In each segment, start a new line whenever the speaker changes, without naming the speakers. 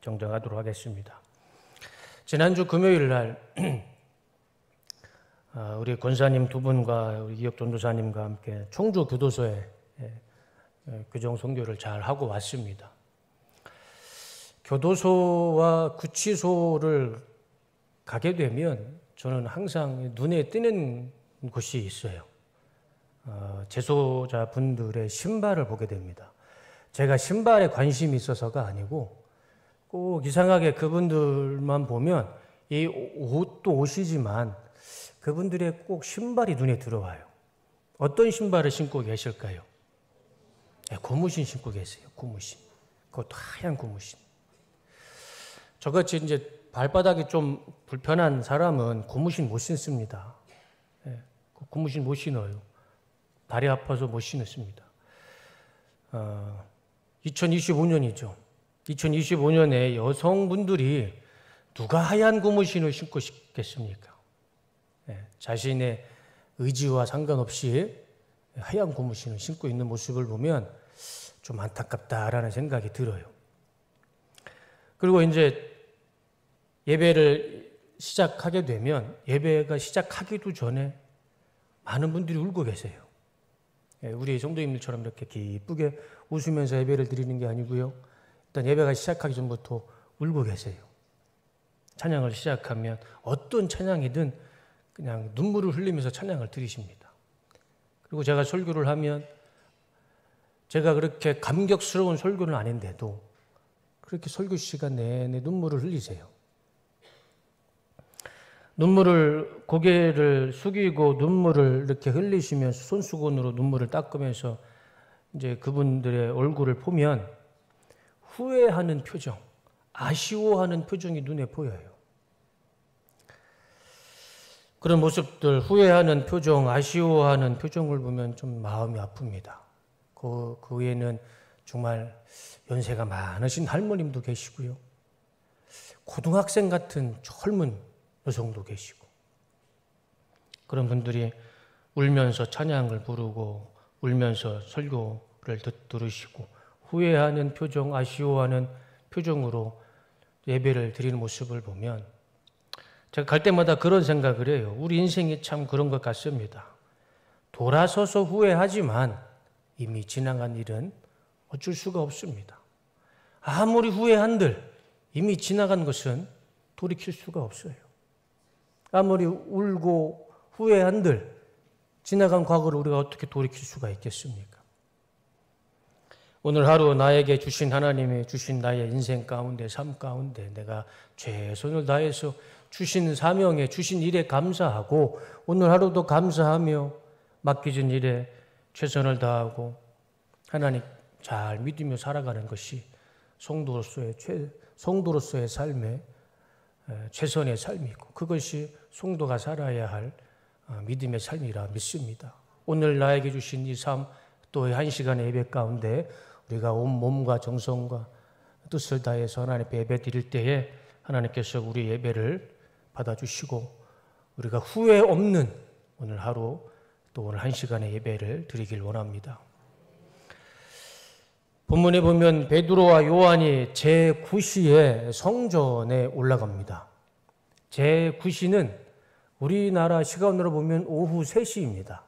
정정하도록 하겠습니다. 지난주 금요일 날 우리 권사님 두 분과 우리 이혁 전도사님과 함께 청주 교도소에 규정 선교를 잘 하고 왔습니다. 교도소와 구치소를 가게 되면 저는 항상 눈에 띄는 곳이 있어요. 재소자분들의 신발을 보게 됩니다. 제가 신발에 관심이 있어서가 아니고 꼭 이상하게 그분들만 보면 이 옷도 옷이지만 그분들의 꼭 신발이 눈에 들어와요. 어떤 신발을 신고 계실까요? 고무신 신고 계세요. 고무신. 그것도 하얀 고무신. 저같이 이제 발바닥이 좀 불편한 사람은 고무신 못 신습니다. 고무신 못 신어요. 다리 아파서 못 신었습니다. 2025년이죠. 2025년에 여성분들이 누가 하얀 고무신을 신고 싶겠습니까? 자신의 의지와 상관없이 하얀 고무신을 신고 있는 모습을 보면 좀 안타깝다라는 생각이 들어요. 그리고 이제 예배를 시작하게 되면 예배가 시작하기도 전에 많은 분들이 울고 계세요. 우리 성도님들처럼 이렇게 기쁘게 웃으면서 예배를 드리는 게 아니고요. 일단 예배가 시작하기 전부터 울고 계세요. 찬양을 시작하면 어떤 찬양이든 그냥 눈물을 흘리면서 찬양을 드리십니다. 그리고 제가 설교를 하면 제가 그렇게 감격스러운 설교는 아닌데도 그렇게 설교 시간 내내 눈물을 흘리세요. 고개를 숙이고 눈물을 이렇게 흘리시면서 손수건으로 눈물을 닦으면서 이제 그분들의 얼굴을 보면 후회하는 표정, 아쉬워하는 표정이 눈에 보여요. 그런 모습들, 후회하는 표정, 아쉬워하는 표정을 보면 좀 마음이 아픕니다. 그 외에는 정말 연세가 많으신 할머님도 계시고요. 고등학생 같은 젊은 여성도 계시고 그런 분들이 울면서 찬양을 부르고 울면서 설교를 들으시고 후회하는 표정, 아쉬워하는 표정으로 예배를 드리는 모습을 보면 제가 갈 때마다 그런 생각을 해요. 우리 인생이 참 그런 것 같습니다. 돌아서서 후회하지만 이미 지나간 일은 어쩔 수가 없습니다. 아무리 후회한들 이미 지나간 것은 돌이킬 수가 없어요. 아무리 울고 후회한들 지나간 과거를 우리가 어떻게 돌이킬 수가 있겠습니까? 오늘 하루 나에게 주신 하나님이 주신 나의 인생 가운데, 삶 가운데 내가 최선을 다해서 주신 사명에 주신 일에 감사하고 오늘 하루도 감사하며 맡겨진 일에 최선을 다하고 하나님 잘 믿으며 살아가는 것이 성도로서의 삶의 최선의 삶이고 그것이 성도가 살아야 할 믿음의 삶이라 믿습니다. 오늘 나에게 주신 이 삶 또 한 시간의 예배 가운데 우리가 온 몸과 정성과 뜻을 다해서 하나님 앞에 예배 드릴 때에 하나님께서 우리 예배를 받아주시고 우리가 후회 없는 오늘 하루 또 오늘 한 시간의 예배를 드리길 원합니다. 본문에 보면 베드로와 요한이 제9시에 성전에 올라갑니다. 제9시는 우리나라 시간으로 보면 오후 3시입니다.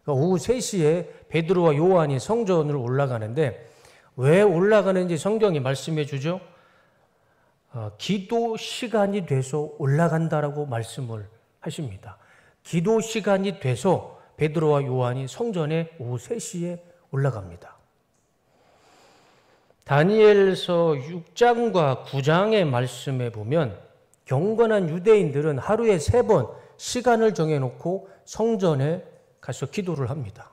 그러니까 오후 3시에 베드로와 요한이 성전으로 올라가는데 왜 올라가는지 성경이 말씀해 주죠. 기도 시간이 돼서 올라간다라고 말씀을 하십니다. 기도 시간이 돼서 베드로와 요한이 성전에 오후 3시에 올라갑니다. 다니엘서 6장과 9장의 말씀에 보면 경건한 유대인들은 하루에 3번 시간을 정해놓고 성전에 가서 기도를 합니다.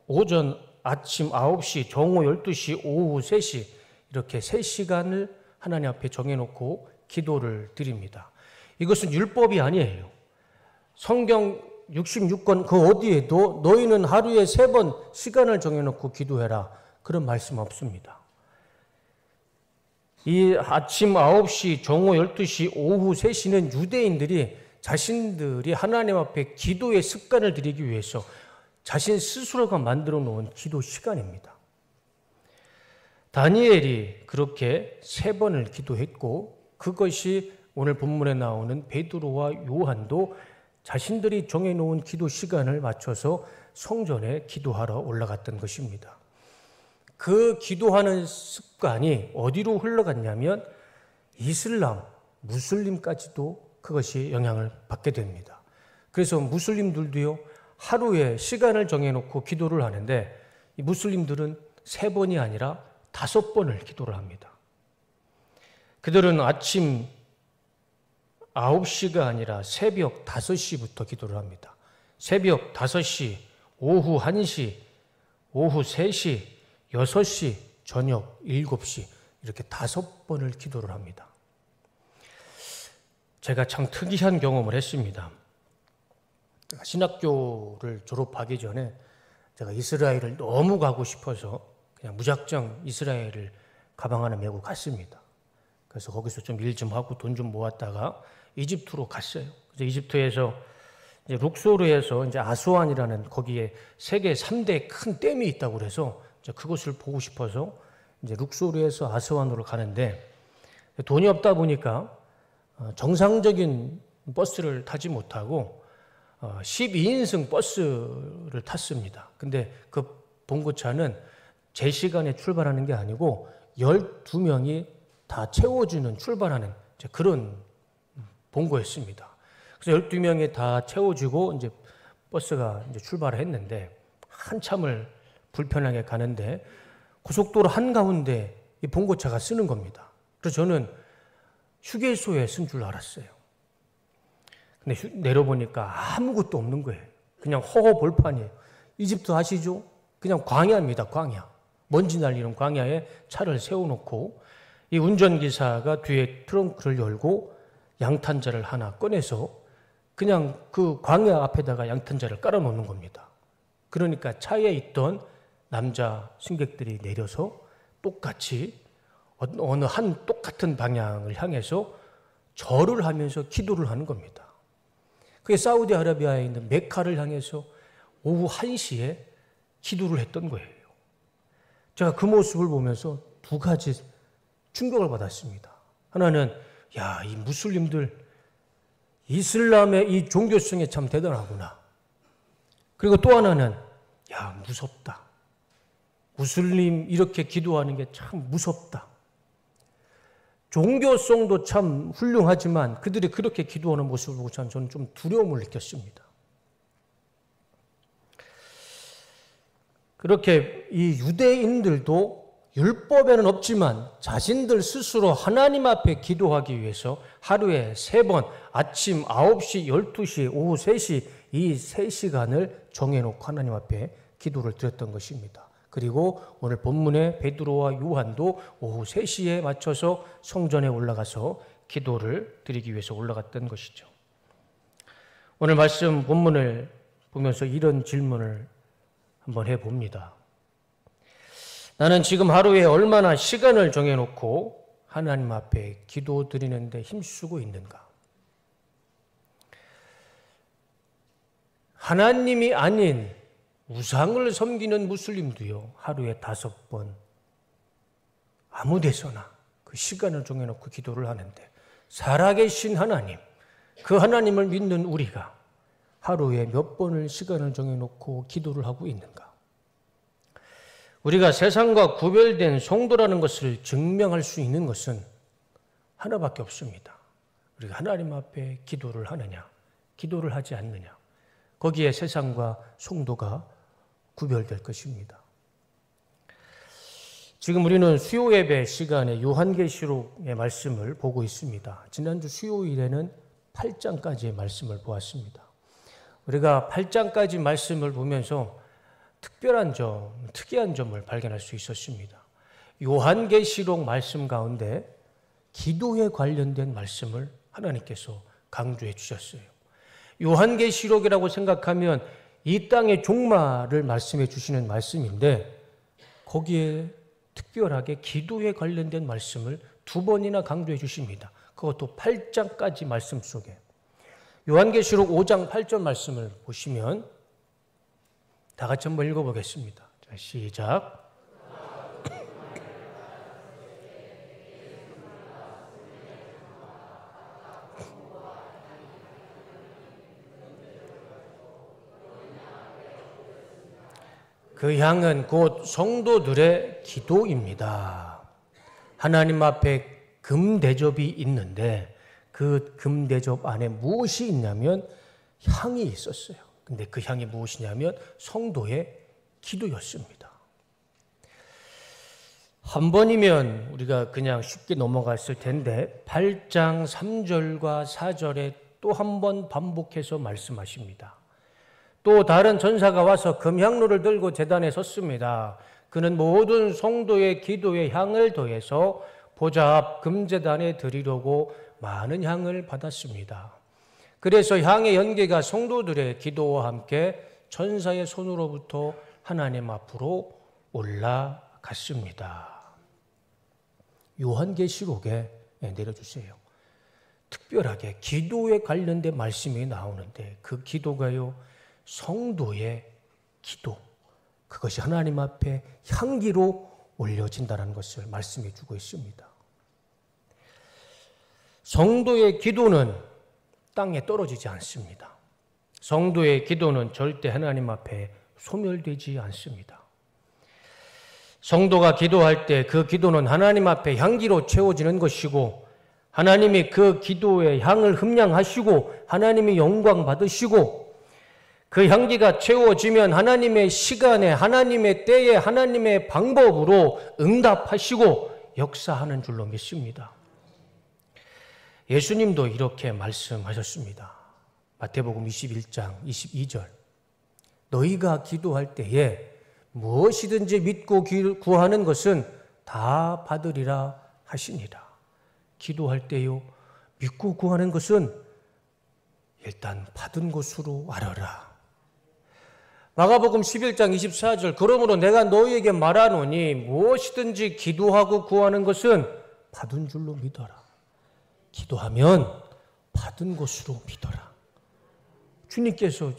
오전, 아침 9시, 정오 12시, 오후 3시 이렇게 3시간을 하나님 앞에 정해놓고 기도를 드립니다. 이것은 율법이 아니에요. 성경 66권 그 어디에도 너희는 하루에 3번 시간을 정해놓고 기도해라. 그런 말씀 없습니다. 이 아침 9시, 정오 12시, 오후 3시는 유대인들이 자신들이 하나님 앞에 기도의 습관을 들이기 위해서 자신 스스로가 만들어 놓은 기도 시간입니다. 다니엘이 그렇게 3번을 기도했고 그것이 오늘 본문에 나오는 베드로와 요한도 자신들이 정해놓은 기도 시간을 맞춰서 성전에 기도하러 올라갔던 것입니다. 그 기도하는 습관이 어디로 흘러갔냐면 이슬람, 무슬림까지도 그것이 영향을 받게 됩니다. 그래서 무슬림들도요, 하루에 시간을 정해놓고 기도를 하는데 이 무슬림들은 3번이 아니라 5번을 기도를 합니다. 그들은 아침 9시가 아니라 새벽 5시부터 기도를 합니다. 새벽 5시, 오후 1시, 오후 3시, 6시, 저녁 7시 이렇게 5번을 기도를 합니다. 제가 참 특이한 경험을 했습니다. 제가 신학교를 졸업하기 전에 제가 이스라엘을 너무 가고 싶어서 그냥 무작정 이스라엘을 가방 하나 메고 갔습니다. 그래서 거기서 좀 일 좀 하고 돈 좀 모았다가 이집트로 갔어요. 그래서 이집트에서 이제 룩소르에서 이제 아스완이라는 거기에 세계 3대 큰 댐이 있다고 그래서 이제 그것을 보고 싶어서 이제 룩소르에서 아스완으로 가는데 돈이 없다 보니까 정상적인 버스를 타지 못하고 12인승 버스를 탔습니다. 근데 그 봉고차는 제 시간에 출발하는 게 아니고 12명이 다 채워주는 출발하는 그런 봉고였습니다. 그래서 12명이 다 채워주고 이제 버스가 이제 출발을 했는데 한참을 불편하게 가는데 고속도로 한가운데 이 봉고차가 쓰는 겁니다. 그래서 저는 휴게소에 쓴 줄 알았어요. 근데 내려보니까 아무것도 없는 거예요. 그냥 허허벌판이에요. 이집트 아시죠? 그냥 광야입니다. 광야. 먼지 날리는 광야에 차를 세워놓고 이 운전기사가 뒤에 트렁크를 열고 양탄자를 하나 꺼내서 그냥 그 광야 앞에다가 양탄자를 깔아놓는 겁니다. 그러니까 차에 있던 남자 승객들이 내려서 똑같이 어느 한 똑같은 방향을 향해서 절을 하면서 기도를 하는 겁니다. 그게 사우디아라비아에 있는 메카를 향해서 오후 1시에 기도를 했던 거예요. 제가 그 모습을 보면서 2가지 충격을 받았습니다. 하나는 이 무슬림들 이슬람의 이 종교성이 참 대단하구나. 그리고 또 하나는 무섭다. 무슬림 이렇게 기도하는 게 참 무섭다. 종교성도 참 훌륭하지만 그들이 그렇게 기도하는 모습을 보고 저는 좀 두려움을 느꼈습니다. 그렇게 이 유대인들도 율법에는 없지만 자신들 스스로 하나님 앞에 기도하기 위해서 하루에 3번 아침 9시, 12시, 오후 3시 이 3시간을 정해놓고 하나님 앞에 기도를 드렸던 것입니다. 그리고 오늘 본문의 베드로와 요한도 오후 3시에 맞춰서 성전에 올라가서 기도를 드리기 위해서 올라갔던 것이죠. 오늘 말씀 본문을 보면서 이런 질문을 한번 해봅니다. 나는 지금 하루에 얼마나 시간을 정해놓고 하나님 앞에 기도 드리는데 힘쓰고 있는가? 하나님이 아닌 우상을 섬기는 무슬림도요, 하루에 5번 아무 데서나 그 시간을 정해놓고 기도를 하는데 살아계신 하나님, 그 하나님을 믿는 우리가 하루에 몇 번을 시간을 정해놓고 기도를 하고 있는가? 우리가 세상과 구별된 성도라는 것을 증명할 수 있는 것은 하나밖에 없습니다. 우리가 하나님 앞에 기도를 하느냐, 기도를 하지 않느냐, 거기에 세상과 성도가 구별될 것입니다. 지금 우리는 수요 예배 시간에 요한계시록의 말씀을 보고 있습니다. 지난주 수요일에는 8장까지의 말씀을 보았습니다. 우리가 8장까지 말씀을 보면서 특별한 점, 특이한 점을 발견할 수 있었습니다. 요한계시록 말씀 가운데 기도에 관련된 말씀을 하나님께서 강조해 주셨어요. 요한계시록이라고 생각하면 이 땅의 종말을 말씀해 주시는 말씀인데 거기에 특별하게 기도에 관련된 말씀을 2번이나 강조해 주십니다. 그것도 8장까지 말씀 속에. 요한계시록 5장 8절 말씀을 보시면 다 같이 한번 읽어보겠습니다. 자, 시작. 그 향은 곧 성도들의 기도입니다. 하나님 앞에 금대접이 있는데 그 금대접 안에 무엇이 있냐면 향이 있었어요. 근데 그 향이 무엇이냐면 성도의 기도였습니다. 한 번이면 우리가 그냥 쉽게 넘어갔을 텐데 8장 3절과 4절에 또 한 번 반복해서 말씀하십니다. 또 다른 전사가 와서 금향로를 들고 제단에 섰습니다. 그는 모든 성도의 기도에 향을 더해서 보좌 앞 금제단에 드리려고 많은 향을 받았습니다. 그래서 향의 연기가 성도들의 기도와 함께 천사의 손으로부터 하나님 앞으로 올라갔습니다. 요한계시록에 내려주세요. 특별하게 기도에 관련된 말씀이 나오는데 그 기도가요, 성도의 기도, 그것이 하나님 앞에 향기로 올려진다는 것을 말씀해 주고 있습니다. 성도의 기도는 땅에 떨어지지 않습니다. 성도의 기도는 절대 하나님 앞에 소멸되지 않습니다. 성도가 기도할 때 그 기도는 하나님 앞에 향기로 채워지는 것이고 하나님이 그 기도의 향을 흠량하시고 하나님이 영광 받으시고 그 향기가 채워지면 하나님의 시간에 하나님의 때에 하나님의 방법으로 응답하시고 역사하는 줄로 믿습니다. 예수님도 이렇게 말씀하셨습니다. 마태복음 21장 22절 너희가 기도할 때에 무엇이든지 믿고 구하는 것은 다 받으리라 하시니라. 기도할 때요, 믿고 구하는 것은 일단 받은 것으로 알아라. 마가복음 11장 24절 그러므로 내가 너희에게 말하노니 무엇이든지 기도하고 구하는 것은 받은 줄로 믿어라. 기도하면 받은 것으로 믿어라.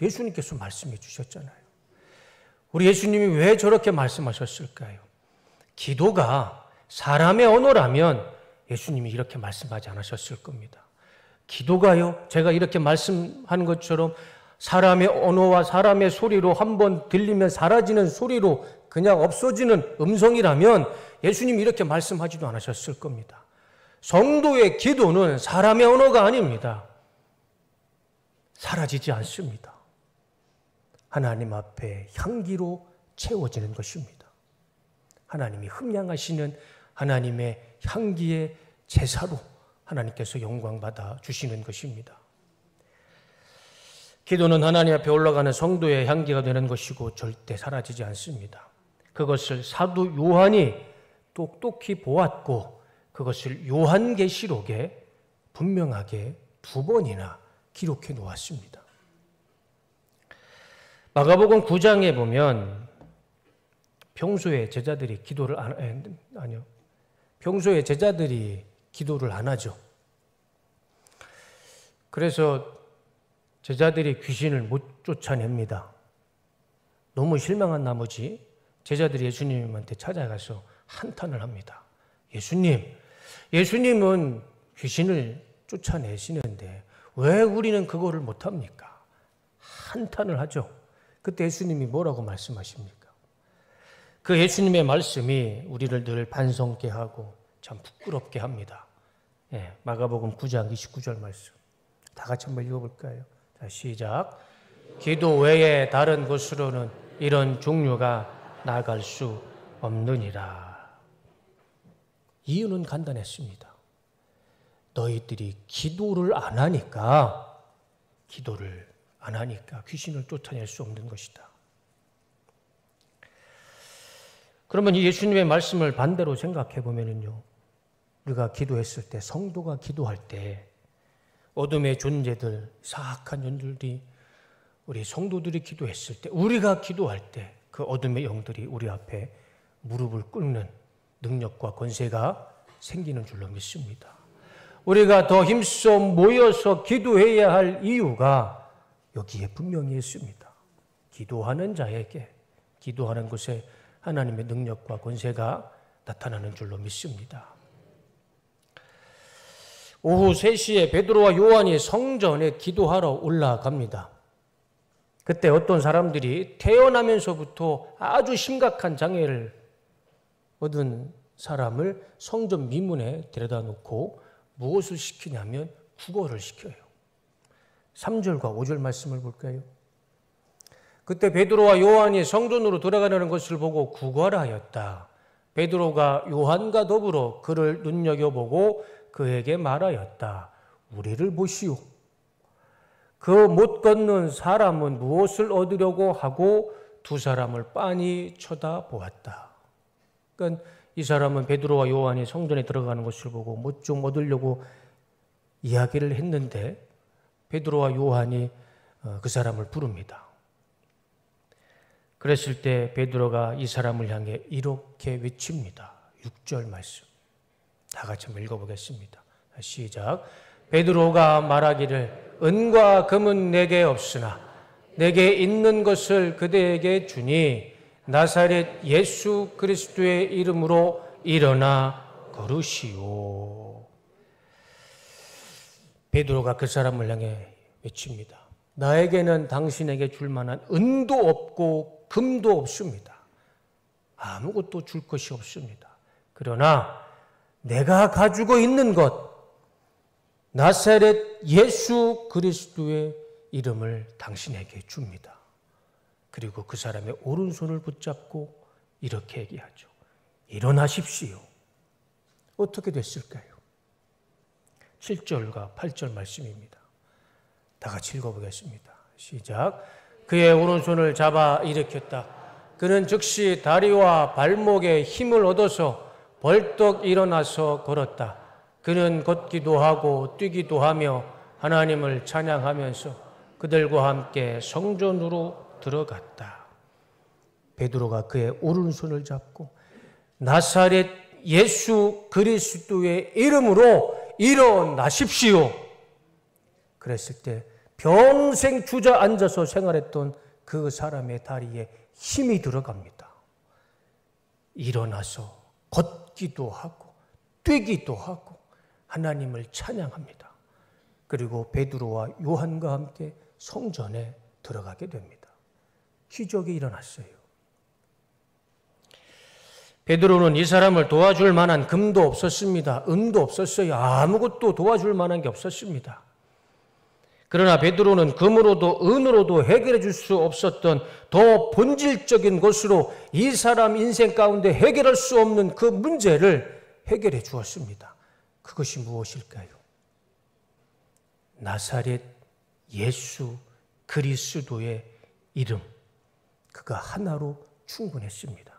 예수님께서 말씀해 주셨잖아요. 우리 예수님이 왜 저렇게 말씀하셨을까요? 기도가 사람의 언어라면 예수님이 이렇게 말씀하지 않으셨을 겁니다. 기도가요, 제가 이렇게 말씀하는 것처럼 사람의 언어와 사람의 소리로 한번 들리면 사라지는 소리로 그냥 없어지는 음성이라면 예수님이 이렇게 말씀하지도 않으셨을 겁니다. 성도의 기도는 사람의 언어가 아닙니다. 사라지지 않습니다. 하나님 앞에 향기로 채워지는 것입니다. 하나님이 흠량하시는 하나님의 향기의 제사로 하나님께서 영광받아 주시는 것입니다. 기도는 하나님 앞에 올라가는 성도의 향기가 되는 것이고 절대 사라지지 않습니다. 그것을 사도 요한이 똑똑히 보았고 그것을 요한계시록에 분명하게 2번이나 기록해 놓았습니다. 마가복음 9장에 보면 평소에 제자들이 기도를 안 하죠. 그래서 제자들이 귀신을 못 쫓아냅니다. 너무 실망한 나머지 제자들이 예수님한테 찾아가서 한탄을 합니다. 예수님은 귀신을 쫓아내시는데 왜 우리는 그거를 못합니까? 한탄을 하죠. 그때 예수님이 뭐라고 말씀하십니까? 그 예수님의 말씀이 우리를 늘 반성케 하고 참 부끄럽게 합니다. 마가복음 9장 29절 말씀. 다 같이 한번 읽어볼까요? 자, 시작. 기도 외에 다른 곳으로는 이런 종류가 나아갈 수 없느니라. 이유는 간단했습니다. 너희들이 기도를 안 하니까 귀신을 쫓아낼 수 없는 것이다. 그러면 이 예수님의 말씀을 반대로 생각해 보면요, 우리가 기도했을 때, 성도가 기도할 때, 어둠의 존재들, 사악한 영들이 우리 성도들이 기도했을 때, 우리가 기도할 때, 그 어둠의 영들이 우리 앞에 무릎을 꿇는 능력과 권세가 생기는 줄로 믿습니다. 우리가 더 힘써 모여서 기도해야 할 이유가 여기에 분명히 있습니다. 기도하는 자에게, 기도하는 곳에 하나님의 능력과 권세가 나타나는 줄로 믿습니다. 오후 3시에 베드로와 요한이 성전에 기도하러 올라갑니다. 그때 어떤 사람들이 태어나면서부터 아주 심각한 장애를 얻은 사람을 성전 미문에 데려다 놓고 무엇을 시키냐면 국어를 시켜요. 3절과 5절 말씀을 볼까요? 그때 베드로와 요한이 성전으로 들어가려는 것을 보고 구걸하였다 하였다. 베드로가 요한과 더불어 그를 눈여겨보고 그에게 말하였다. 우리를 보시오. 그 못 걷는 사람은 무엇을 얻으려고 하고 두 사람을 빤히 쳐다보았다. 그러니까 이 사람은 베드로와 요한이 성전에 들어가는 것을 보고 뭐 좀 얻으려고 이야기를 했는데 베드로와 요한이 그 사람을 부릅니다. 그랬을 때 베드로가 이 사람을 향해 이렇게 외칩니다. 6절 말씀. 다 같이 한번 읽어보겠습니다. 시작. 베드로가 말하기를 은과 금은 내게 없으나 내게 있는 것을 그대에게 주니 나사렛 예수 그리스도의 이름으로 일어나 걸으시오. 베드로가 그 사람을 향해 외칩니다. 나에게는 당신에게 줄 만한 은도 없고 금도 없습니다. 아무것도 줄 것이 없습니다. 그러나 내가 가지고 있는 것, 나사렛 예수 그리스도의 이름을 당신에게 줍니다. 그리고 그 사람의 오른손을 붙잡고 이렇게 얘기하죠. 일어나십시오. 어떻게 됐을까요? 7절과 8절 말씀입니다. 다 같이 읽어보겠습니다. 시작. 그의 오른손을 잡아 일으켰다. 그는 즉시 다리와 발목에 힘을 얻어서 벌떡 일어나서 걸었다. 그는 걷기도 하고 뛰기도 하며 하나님을 찬양하면서 그들과 함께 성전으로 들어갔다. 베드로가 그의 오른손을 잡고 나사렛 예수 그리스도의 이름으로 일어나십시오. 그랬을 때 평생 주저앉아서 생활했던 그 사람의 다리에 힘이 들어갑니다. 일어나서 걷기도 하고 뛰기도 하고 하나님을 찬양합니다. 그리고 베드로와 요한과 함께 성전에 들어가게 됩니다. 기적이 일어났어요. 베드로는 이 사람을 도와줄 만한 금도 없었습니다. 은도 없었어요. 아무것도 도와줄 만한 게 없었습니다. 그러나 베드로는 금으로도 은으로도 해결해 줄 수 없었던 더 본질적인 것으로 이 사람 인생 가운데 해결할 수 없는 그 문제를 해결해 주었습니다. 그것이 무엇일까요? 나사렛 예수 그리스도의 이름, 그가 하나로 충분했습니다.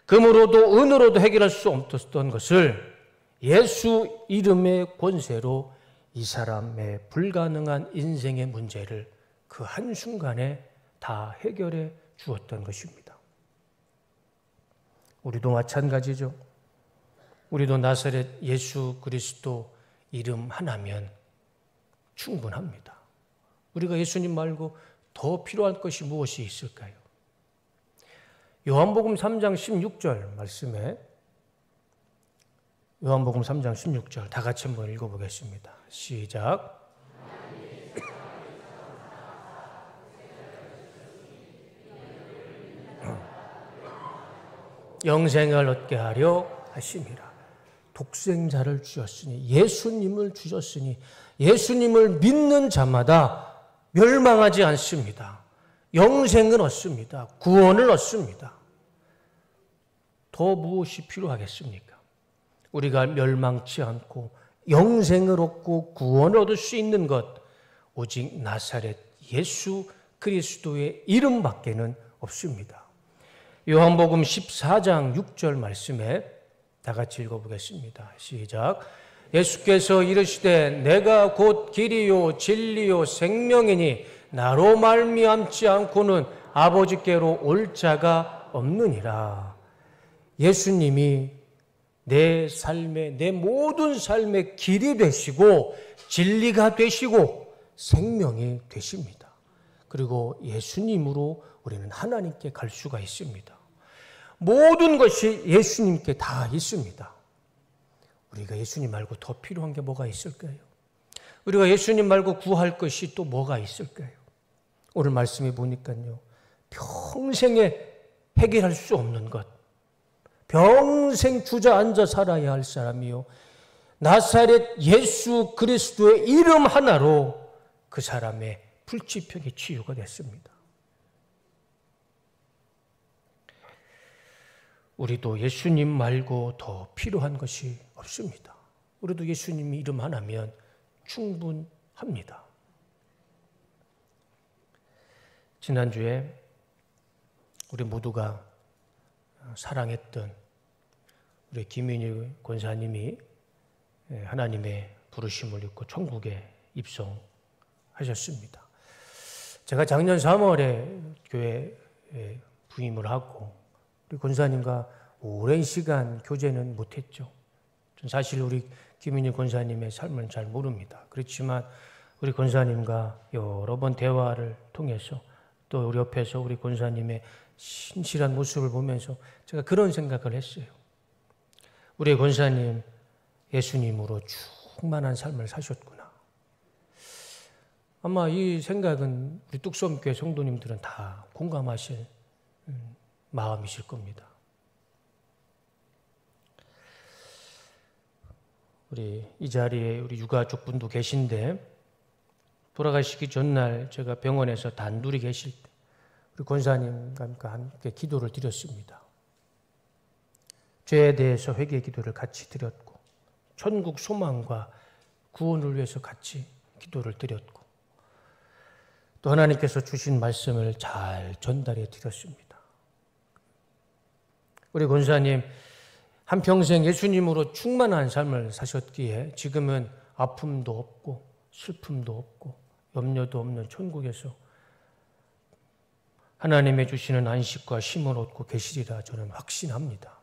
금으로도 은으로도 해결할 수 없었던 것을 예수 이름의 권세로 이 사람의 불가능한 인생의 문제를 그 한순간에 다 해결해 주었던 것입니다. 우리도 마찬가지죠. 우리도 나사렛 예수 그리스도 이름 하나면 충분합니다. 우리가 예수님 말고 더 필요한 것이 무엇이 있을까요? 요한복음 3장 16절 말씀에 요한복음 3장 16절 다 같이 한번 읽어보겠습니다. 시작. 영생을 얻게 하려 하심이라. 독생자를 주셨으니, 예수님을 주셨으니 예수님을 믿는 자마다 멸망하지 않습니다. 영생을 얻습니다. 구원을 얻습니다. 더 무엇이 필요하겠습니까? 우리가 멸망치 않고 영생을 얻고 구원을 얻을 수 있는 것, 오직 나사렛 예수 그리스도의 이름밖에는 없습니다. 요한복음 14장 6절 말씀에 다 같이 읽어보겠습니다. 시작. 예수께서 이르시되 내가 곧 길이요 진리요 생명이니 나로 말미암지 않고는 아버지께로 올 자가 없느니라. 예수님이 내 삶의, 내 모든 삶의 길이 되시고 진리가 되시고 생명이 되십니다. 그리고 예수님으로 우리는 하나님께 갈 수가 있습니다. 모든 것이 예수님께 다 있습니다. 우리가 예수님 말고 더 필요한 게 뭐가 있을까요? 우리가 예수님 말고 구할 것이 또 뭐가 있을까요? 오늘 말씀해 보니까요. 평생에 해결할 수 없는 것. 평생 주저앉아 살아야 할 사람이요. 나사렛 예수 그리스도의 이름 하나로 그 사람의 불치병이 치유가 됐습니다. 우리도 예수님 말고 더 필요한 것이 없습니다. 우리도 예수님 이름 하나면 충분합니다. 지난주에 우리 모두가 사랑했던 우리 김윤희 권사님이 하나님의 부르심을 입고 천국에 입성하셨습니다. 제가 작년 3월에 교회에 부임을 하고 우리 권사님과 오랜 시간 교제는 못했죠. 전 사실 우리 김윤희 권사님의 삶을 잘 모릅니다. 그렇지만 우리 권사님과 여러 번 대화를 통해서 또 우리 옆에서 우리 권사님의 신실한 모습을 보면서 제가 그런 생각을 했어요. 우리 권사님 예수님으로 충만한 삶을 사셨구나. 아마 이 생각은 우리 뚝섬교회 성도님들은 다 공감하실 마음이실 겁니다. 우리 이 자리에 우리 유가족 분도 계신데 돌아가시기 전날 제가 병원에서 단둘이 계실 때 우리 권사님과 함께 기도를 드렸습니다. 죄에 대해서 회개 기도를 같이 드렸고 천국 소망과 구원을 위해서 같이 기도를 드렸고 또 하나님께서 주신 말씀을 잘 전달해 드렸습니다. 우리 권사님 한평생 예수님으로 충만한 삶을 사셨기에 지금은 아픔도 없고 슬픔도 없고 염려도 없는 천국에서 하나님의 주시는 안식과 쉼을 얻고 계시리라 저는 확신합니다.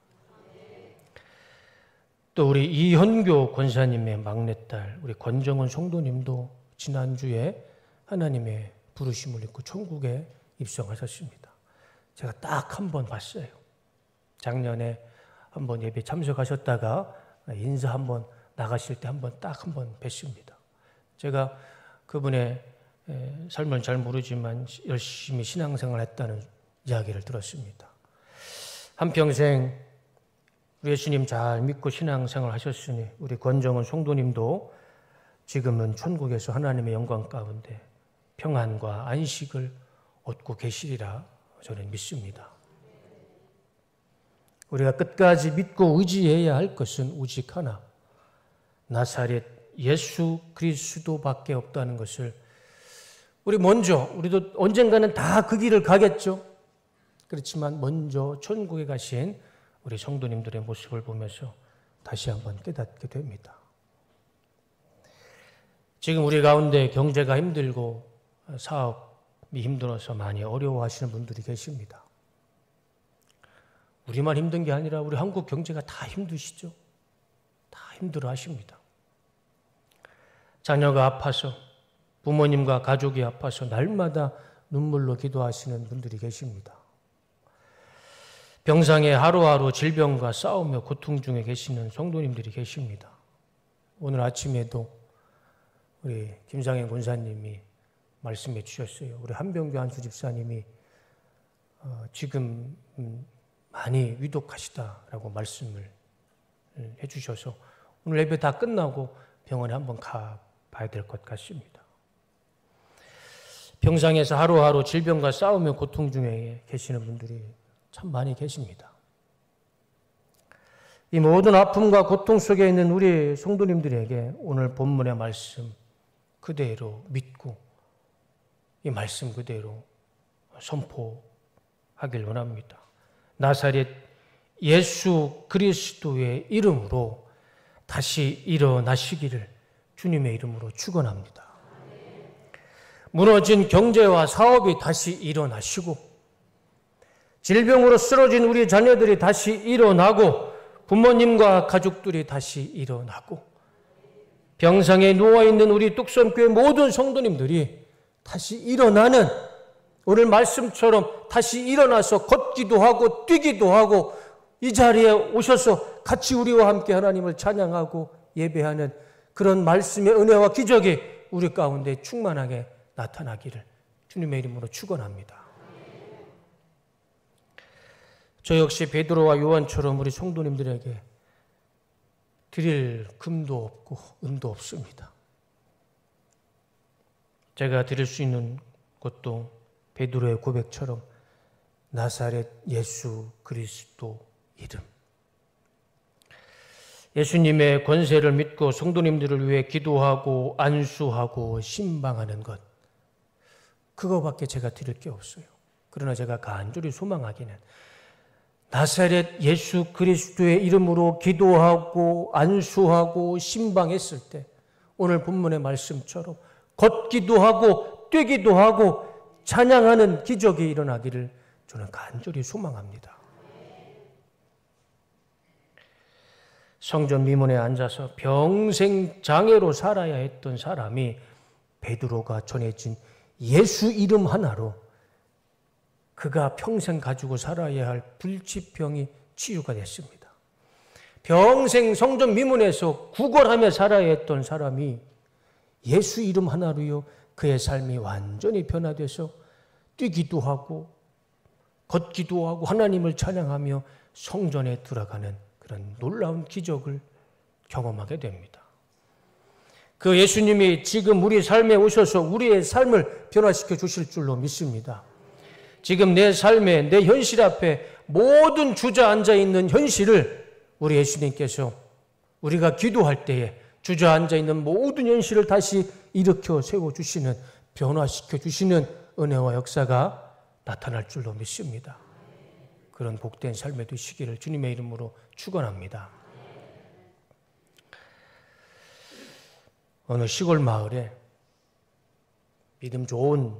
또 우리 이현교 권사님의 막내딸 우리 권정은 성도님도 지난주에 하나님의 부르심을 입고 천국에 입성하셨습니다. 제가 딱 한 번 봤어요. 작년에 한번 예배 참석하셨다가 인사 한번 나가실 때 딱 한 번 뵀습니다. 제가 그분의 삶을 잘 모르지만 열심히 신앙생활을 했다는 이야기를 들었습니다. 한평생 우리 예수님 잘 믿고 신앙생활 하셨으니 우리 권정은 성도님도 지금은 천국에서 하나님의 영광 가운데 평안과 안식을 얻고 계시리라 저는 믿습니다. 우리가 끝까지 믿고 의지해야 할 것은 오직 하나, 나사렛 예수 그리스도밖에 없다는 것을 우리도 언젠가는 다 그 길을 가겠죠. 그렇지만 먼저 천국에 가신 우리 성도님들의 모습을 보면서 다시 한번 깨닫게 됩니다. 지금 우리 가운데 경제가 힘들고 사업이 힘들어서 많이 어려워하시는 분들이 계십니다. 우리만 힘든 게 아니라 우리 한국 경제가 다 힘드시죠? 다 힘들어 하십니다. 자녀가 아파서 부모님과 가족이 아파서 날마다 눈물로 기도하시는 분들이 계십니다. 병상에 하루하루 질병과 싸우며 고통 중에 계시는 성도님들이 계십니다. 오늘 아침에도 우리 김상현 권사님이 말씀해 주셨어요. 우리 한병규 한수 집사님이 지금 많이 위독하시다라고 말씀을 해주셔서 오늘 예배 다 끝나고 병원에 한번 가봐야 될 것 같습니다. 병상에서 하루하루 질병과 싸우며 고통 중에 계시는 분들이 참 많이 계십니다. 이 모든 아픔과 고통 속에 있는 우리 성도님들에게 오늘 본문의 말씀 그대로 믿고 이 말씀 그대로 선포하길 원합니다. 나사렛 예수 그리스도의 이름으로 다시 일어나시기를 주님의 이름으로 축원합니다. 무너진 경제와 사업이 다시 일어나시고 질병으로 쓰러진 우리 자녀들이 다시 일어나고 부모님과 가족들이 다시 일어나고 병상에 누워있는 우리 뚝섬교회 모든 성도님들이 다시 일어나는 오늘 말씀처럼 다시 일어나서 걷기도 하고 뛰기도 하고 이 자리에 오셔서 같이 우리와 함께 하나님을 찬양하고 예배하는 그런 말씀의 은혜와 기적이 우리 가운데 충만하게 나타나기를 주님의 이름으로 축원합니다. 저 역시 베드로와 요한처럼 우리 성도님들에게 드릴 금도 없고 은도 없습니다. 제가 드릴 수 있는 것도 베드로의 고백처럼 나사렛 예수 그리스도 이름. 예수님의 권세를 믿고 성도님들을 위해 기도하고 안수하고 신방하는 것. 그거밖에 제가 드릴 게 없어요. 그러나 제가 간절히 소망하기는 나사렛 예수 그리스도의 이름으로 기도하고 안수하고 신방했을 때 오늘 본문의 말씀처럼 걷기도 하고 뛰기도 하고 찬양하는 기적이 일어나기를 저는 간절히 소망합니다. 성전 미문에 앉아서 평생 장애로 살아야 했던 사람이 베드로가 전해진 예수 이름 하나로 그가 평생 가지고 살아야 할 불치병이 치유가 됐습니다. 평생 성전 미문에서 구걸하며 살아야 했던 사람이 예수 이름 하나로요 그의 삶이 완전히 변화돼서 뛰기도 하고 걷기도 하고 하나님을 찬양하며 성전에 들어가는 그런 놀라운 기적을 경험하게 됩니다. 그 예수님이 지금 우리 삶에 오셔서 우리의 삶을 변화시켜 주실 줄로 믿습니다. 지금 내 삶에 내 현실 앞에 모든 주저앉아 있는 현실을 우리 예수님께서 우리가 기도할 때에 주저앉아 있는 모든 현실을 다시 일으켜 세워주시는 변화시켜 주시는 은혜와 역사가 나타날 줄로 믿습니다. 그런 복된 삶이 되시기를 주님의 이름으로 축원합니다. 어느 시골 마을에 믿음 좋은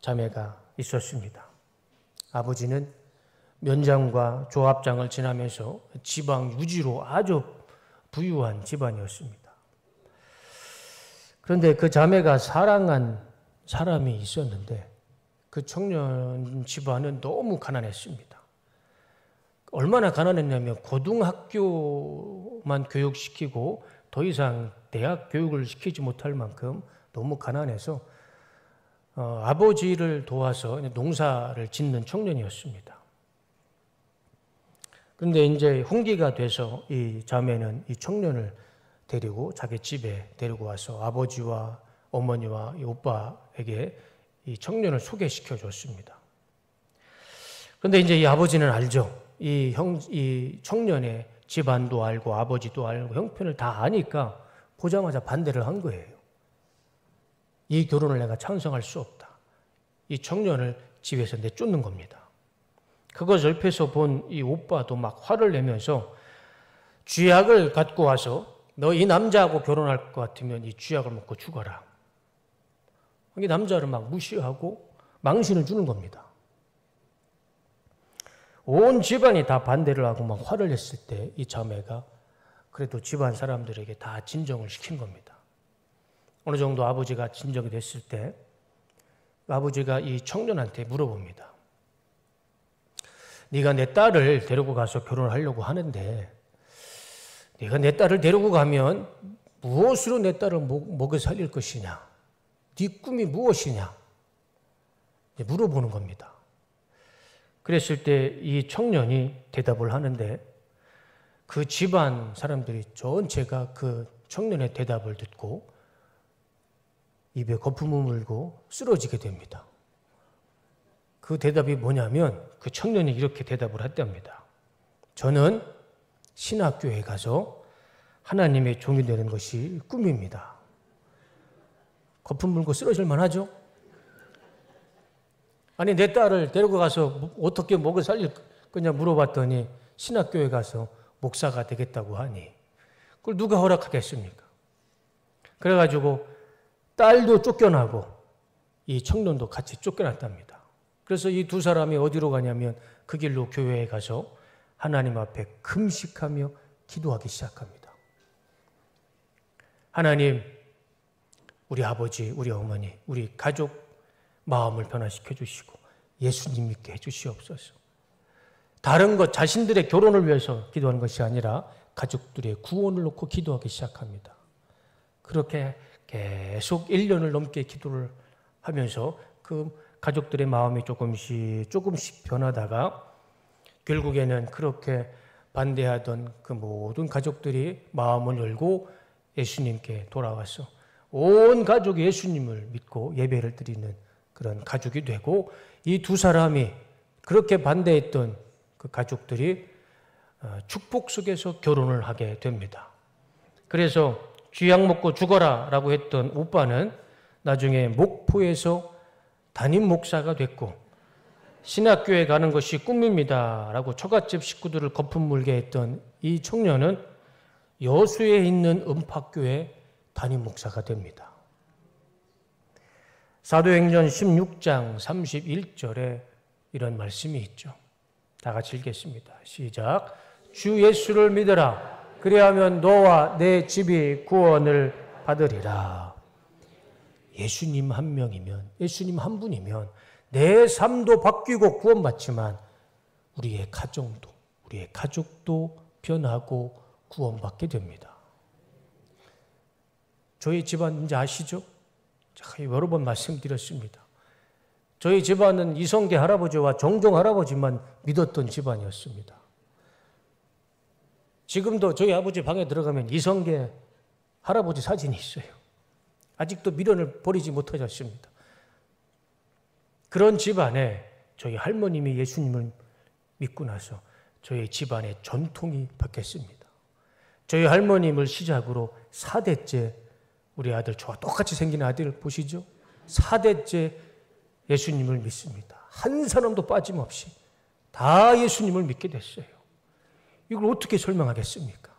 자매가 있었습니다. 아버지는 면장과 조합장을 지나면서 지방 유지로 아주 부유한 집안이었습니다. 그런데 그 자매가 사랑한 사람이 있었는데 그 청년 집안은 너무 가난했습니다. 얼마나 가난했냐면 고등학교만 교육시키고 더 이상 대학 교육을 시키지 못할 만큼 너무 가난해서 아버지를 도와서 농사를 짓는 청년이었습니다. 그런데 이제 홍기가 돼서 이 자매는 이 청년을 데리고 자기 집에 데리고 와서 아버지와 어머니와 이 오빠에게 이 청년을 소개시켜 줬습니다. 그런데 이제 이 아버지는 알죠. 이 청년의 집안도 알고 아버지도 알고 형편을 다 아니까 보자마자 반대를 한 거예요. 이 결혼을 내가 찬성할 수 없다. 이 청년을 집에서 내쫓는 겁니다. 그것을 옆에서 본 이 오빠도 막 화를 내면서 쥐약을 갖고 와서 너 이 남자하고 결혼할 것 같으면 이 쥐약을 먹고 죽어라. 이 남자를 막 무시하고 망신을 주는 겁니다. 온 집안이 다 반대를 하고 막 화를 냈을 때 이 자매가 그래도 집안 사람들에게 다 진정을 시킨 겁니다. 어느 정도 아버지가 진정이 됐을 때 아버지가 이 청년한테 물어봅니다. 네가 내 딸을 데리고 가서 결혼을 하려고 하는데 네가 내 딸을 데리고 가면 무엇으로 내 딸을 먹여 살릴 것이냐? 네 꿈이 무엇이냐? 물어보는 겁니다. 그랬을 때 이 청년이 대답을 하는데 그 집안 사람들이 전체가 그 청년의 대답을 듣고 입에 거품을 물고 쓰러지게 됩니다. 그 대답이 뭐냐면 그 청년이 이렇게 대답을 했답니다. 저는 신학교에 가서 하나님의 종이 되는 것이 꿈입니다. 거품 물고 쓰러질 만하죠? 아니 내 딸을 데리고 가서 어떻게 먹여 살릴 거냐 물어봤더니 신학교에 가서 목사가 되겠다고 하니 그걸 누가 허락하겠습니까? 그래가지고 딸도 쫓겨나고 이 청년도 같이 쫓겨났답니다. 그래서 이 두 사람이 어디로 가냐면 그 길로 교회에 가서 하나님 앞에 금식하며 기도하기 시작합니다. 하나님, 우리 아버지, 우리 어머니, 우리 가족 마음을 변화시켜 주시고 예수님 믿게 해 주시옵소서. 다른 것, 자신들의 결혼을 위해서 기도하는 것이 아니라 가족들의 구원을 놓고 기도하기 시작합니다. 그렇게 계속 1년을 넘게 기도를 하면서 그 가족들의 마음이 조금씩 변하다가 결국에는 그렇게 반대하던 그 모든 가족들이 마음을 열고 예수님께 돌아와서 온 가족이 예수님을 믿고 예배를 드리는 그런 가족이 되고, 이 두 사람이 그렇게 반대했던 그 가족들이 축복 속에서 결혼을 하게 됩니다. 그래서 쥐약 먹고 죽어라 라고 했던 오빠는 나중에 목포에서 담임 목사가 됐고, 신학교에 가는 것이 꿈입니다 라고 처갓집 식구들을 거품 물게 했던 이 청년은 여수에 있는 음파교회 담임 목사가 됩니다. 사도행전 16장 31절에 이런 말씀이 있죠. 다 같이 읽겠습니다. 시작. 주 예수를 믿으라. 그리하면 너와 내 집이 구원을 받으리라. 예수님 한 명이면, 예수님 한 분이면 내 삶도 바뀌고 구원받지만 우리의 가정도, 우리의 가족도 변하고 구원받게 됩니다. 저희 집안 이제 아시죠? 제가 여러 번 말씀드렸습니다. 저희 집안은 이성계 할아버지와 정종 할아버지만 믿었던 집안이었습니다. 지금도 저희 아버지 방에 들어가면 이성계 할아버지 사진이 있어요. 아직도 미련을 버리지 못하셨습니다. 그런 집안에 저희 할머님이 예수님을 믿고 나서 저희 집안의 전통이 바뀌었습니다. 저희 할머님을 시작으로 4대째 우리 아들, 저와 똑같이 생긴 아들 보시죠? 4대째 예수님을 믿습니다. 한 사람도 빠짐없이 다 예수님을 믿게 됐어요. 이걸 어떻게 설명하겠습니까?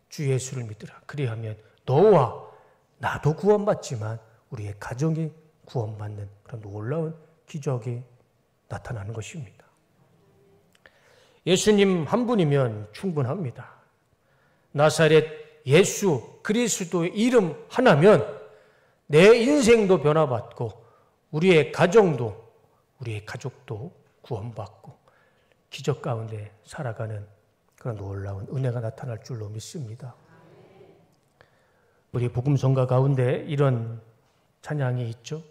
주 예수를 믿으라. 그리하면 너와 나도 구원받지만 우리의 가정이 구원받는 그런 놀라운 기적이 나타나는 것입니다. 예수님 한 분이면 충분합니다. 나사렛 예수 그리스도의 이름 하나면 내 인생도 변화받고 우리의 가정도, 우리의 가족도 구원받고 기적 가운데 살아가는 그런 놀라운 은혜가 나타날 줄로 믿습니다. 우리 복음성가 가운데 이런 찬양이 있죠.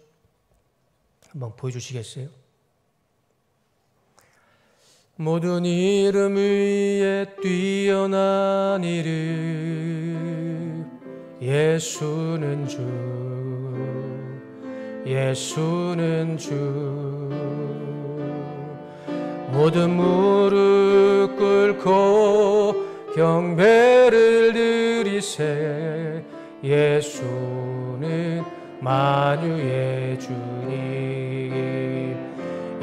한번 보여주시겠어요? 모든 이름 위에 뛰어난 이름 예수는 주, 예수는 주. 모든 무릎 꿇고 경배를 드리세 예수는 만유의 주님.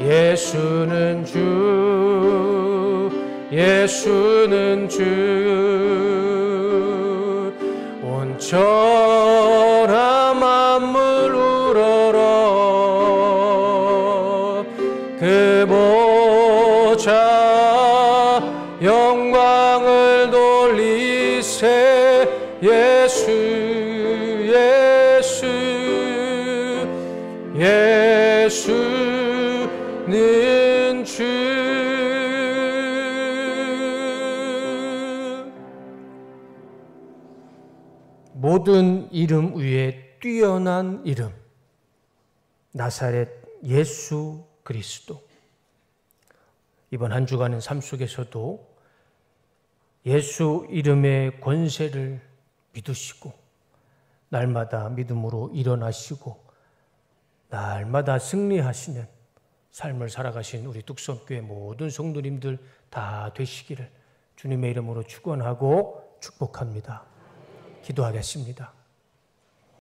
예수는 주, 예수는 주. 온 천하 만물 우러러 그 보좌 영광을 돌리세 예수, 예수, 예수는 주. 모든 이름 위에 뛰어난 이름, 나사렛 예수 그리스도. 이번 한 주간의 삶 속에서도 예수 이름의 권세를 믿으시고 날마다 믿음으로 일어나시고 날마다 승리하시는 삶을 살아가신 우리 뚝섬교회 모든 성도님들 다 되시기를 주님의 이름으로 축원하고 축복합니다. 기도하겠습니다.